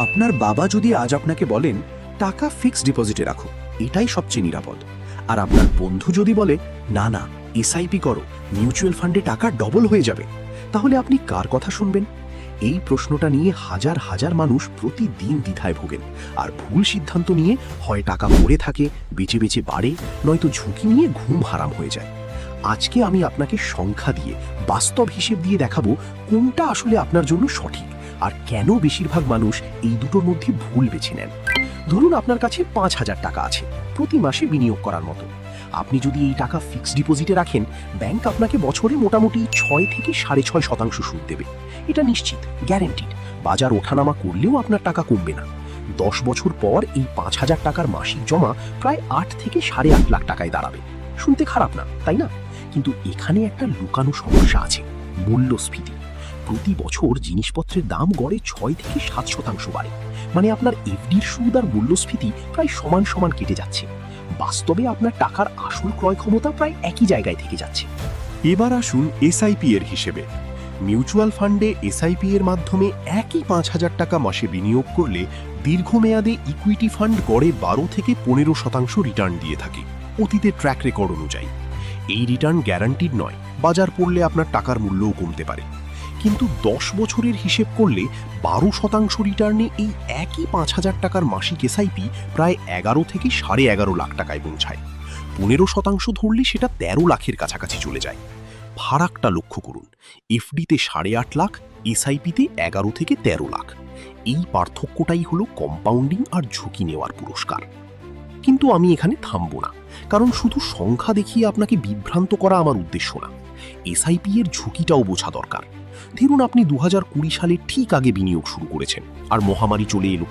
আপনার বাবা যদি আজ আপনাকে বলেন টাকা ফিক্সড ডিপোজিটে রাখো, এটাই সবচেয়ে নিরাপদ, আর আপনার বন্ধু যদি বলে না না এসআইপি করো, মিউচুয়াল ফান্ডে টাকা ডবল হয়ে যাবে, তাহলে আপনি কার কথা শুনবেন? এই প্রশ্নটা নিয়ে হাজার হাজার মানুষ প্রতিদিন দ্বিধায় ভোগেন, আর ভুল সিদ্ধান্ত নিয়ে হয় টাকা পড়ে থাকে, বেঁচে বেঁচে বাড়ে, নয়তো ঝুঁকি নিয়ে ঘুম হারাম হয়ে যায়। আজকে আমি আপনাকে সংখ্যা দিয়ে, বাস্তব হিসেব দিয়ে দেখাবো কোনটা আসলে আপনার জন্য সঠিক, আর কেন বেশিরভাগ মানুষ এই দুটোর মধ্যে ভুল বেছে নেন। ধরুন আপনার কাছে ৫,০০০ টাকা আছে প্রতি মাসে বিনিয়োগ করার মতো। আপনি যদি এই টাকা ফিক্সড ডিপোজিটে রাখেন, ব্যাংক আপনাকে বছরে মোটামুটি ৬ থেকে ৬.৫% সুদ দেবে। এটা নিশ্চিত, গ্যারেন্টিড। বাজার ওঠানামা করলেও আপনার টাকা কমবে না। ১০ বছর পর এই ৫,০০০ টাকার মাসিক জমা প্রায় ৮ থেকে ৮.৫ লাখ টাকায় দাঁড়াবে। শুনতে খারাপ না, তাই না? কিন্তু এখানে একটা লুকানো সমস্যা আছে, মূল্যস্ফীতি। প্রতি বছর জিনিসপত্রের দাম গড়ে ৬ থেকে ৭% বাড়ে। মানে আপনার এফডির সুদ আর মূল্যস্ফীতি প্রায় সমান সমান কেটে যাচ্ছে। বাস্তবে আপনার টাকার আসল ক্রয় ক্ষমতা প্রায় একই জায়গায় থেকে যাচ্ছে। এবার আসুন এসআইপি এর হিসেবে। মিউচুয়াল ফান্ডে এসআইপি এর মাধ্যমে একই ৫,০০০ টাকা মাসে বিনিয়োগ করলে দীর্ঘমেয়াদে ইকুইটি ফান্ড গড়ে ১২ থেকে ১৫% রিটার্ন দিয়ে থাকে অতীতের ট্র্যাক রেকর্ড অনুযায়ী। এই রিটার্ন গ্যারান্টিড নয়, বাজার পড়লে আপনার টাকার মূল্যও কমতে পারে। কিন্তু ১০ বছরের হিসেব করলে ১২% রিটার্নে এই একই ৫,০০০ টাকার মাসিক এসআইপি প্রায় ১১ থেকে ১১.৫ লাখ টাকায় পৌঁছায়। ১৫% ধরলে সেটা ১৩ লাখের কাছাকাছি চলে যায়। ফারাকটা লক্ষ্য করুন, এফডিতে ৮.৫ লাখ, এসআইপিতে ১১ থেকে ১৩ লাখ। এই পার্থক্যটাই হলো কম্পাউন্ডিং আর ঝুঁকি নেওয়ার পুরস্কার। কিন্তু আমি এখানে থামব না, কারণ শুধু সংখ্যা দেখিয়ে আপনাকে বিভ্রান্ত করা আমার উদ্দেশ্য না। এসআইপি এর ঝুঁকিটাও বোঝা দরকার। ধরুন আপনি ২০২০ সালে ঠিক আগে বিনিয়োগ শুরু করেছেন, আর মহামারী চলে এলো।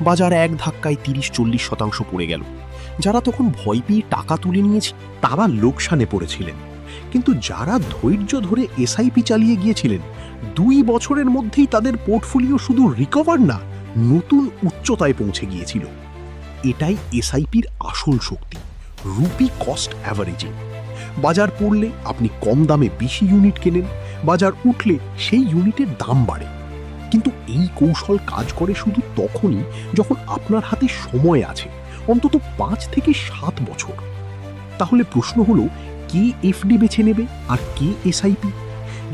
বাজার এক ধাক্কায় ৩০-৪০% পড়ে গেল। যারা তখন ভয় পেয়ে টাকা তুলে নিয়েছে তারা লোকসানে পড়েছিলেন। কিন্তু যারা ধৈর্য ধরে এসআইপি চালিয়ে গিয়েছিলেন, ২ বছরের মধ্যেই তাদের পোর্টফোলিও শুধু রিকভার না, নতুন উচ্চতায় পৌঁছে গিয়েছিল। এটাই এসআইপির আসল শক্তি, রুপি কস্ট অ্যাভারেজিং। বাজার পড়লে আপনি কম দামে বেশি ইউনিট কেনেন, বাজার উঠলে সেই ইউনিটের দাম বাড়ে। কিন্তু এই কৌশল কাজ করে শুধু তখনই যখন আপনার হাতে সময় আছে, অন্তত ৫ থেকে ৭ বছর। তাহলে প্রশ্ন হলো, কে এফডি বেছে নেবে আর কে এসআইপি?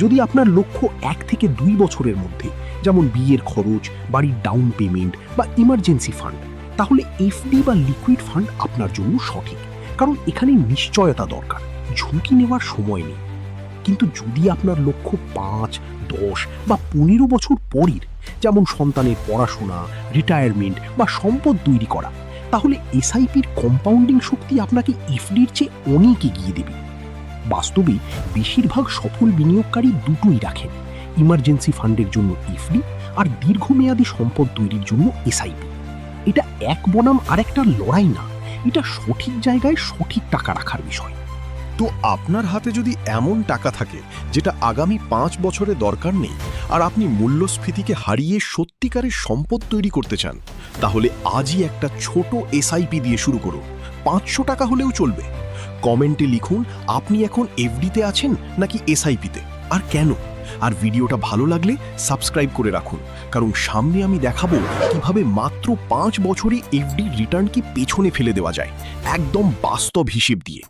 যদি আপনার লক্ষ্য ১ থেকে ২ বছরের মধ্যে, যেমন বিয়ের খরচ, বাড়ির ডাউন পেমেন্ট বা ইমার্জেন্সি ফান্ড, তাহলে এফডি বা লিকুইড ফান্ড আপনার জন্য সঠিক, কারণ এখানে নিশ্চয়তা দরকার, ঝুঁকি নেওয়ার সময় নেই। কিন্তু যদি আপনার লক্ষ্য ৫, ১০ বা ১৫ বছর পরের, যেমন সন্তানের পড়াশোনা, রিটায়ারমেন্ট বা সম্পদ তৈরি করা, তাহলে এসআইপির কম্পাউন্ডিং শক্তি আপনাকে এফডির চেয়ে অনেক এগিয়ে দেবে। বাস্তবে বেশিরভাগ সফল বিনিয়োগকারী দুটোই রাখেন, ইমার্জেন্সি ফান্ডের জন্য এফডি আর দীর্ঘমেয়াদী সম্পদ তৈরির জন্য এসআইপি। এটা এক বনাম আরেকটা লড়াই না, এটা সঠিক জায়গায় সঠিক টাকা রাখার বিষয়। তো আপনার হাতে যদি এমন টাকা থাকে যেটা আগামী ৫ বছরে দরকার নেই, আর আপনি মূল্যস্ফীতিকে হারিয়ে সত্যিকারের সম্পদ তৈরি করতে চান, তাহলে আজই একটা ছোট এসআইপি দিয়ে শুরু করুন। ৫০০ টাকা হলেও চলবে। কমেন্টে লিখুন আপনি এখন এফডিতে আছেন নাকি এসআইপিতে, আর কেন। আর ভিডিওটা ভালো লাগলে সাবস্ক্রাইব করে রাখুন, কারণ সামনে আমি দেখাবো কিভাবে মাত্র ৫ বছরে এফডির রিটার্নকে পেছনে ফেলে দেওয়া যায়, একদম বাস্তব হিসেব দিয়ে।